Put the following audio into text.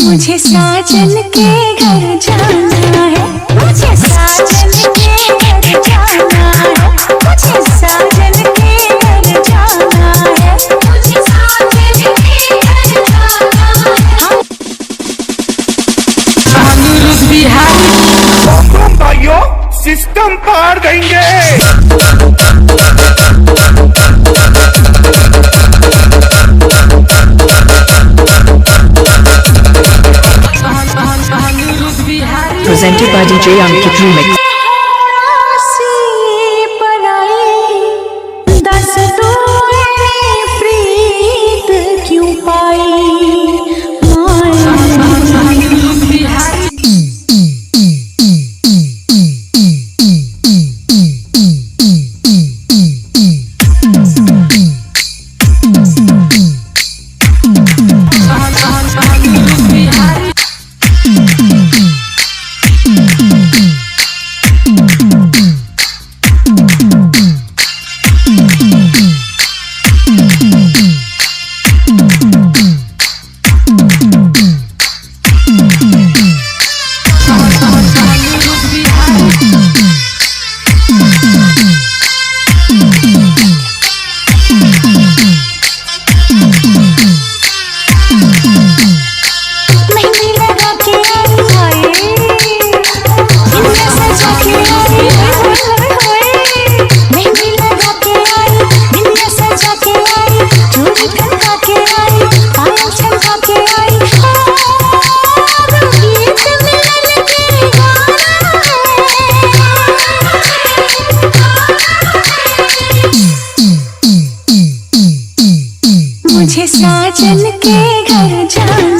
मुझे साजन के घर जाना है, मुझे साजन के घर जाना है, मुझे साजन के घर जाना है, मुझे साजन के घर जाना है। अनिरुद्ध बिहारी भाइयों सिस्टम पार देंगे। Presented by DJ Ankit Remix. दस तो प्रीत क्यों पाई मुझे साजन के घर जाना।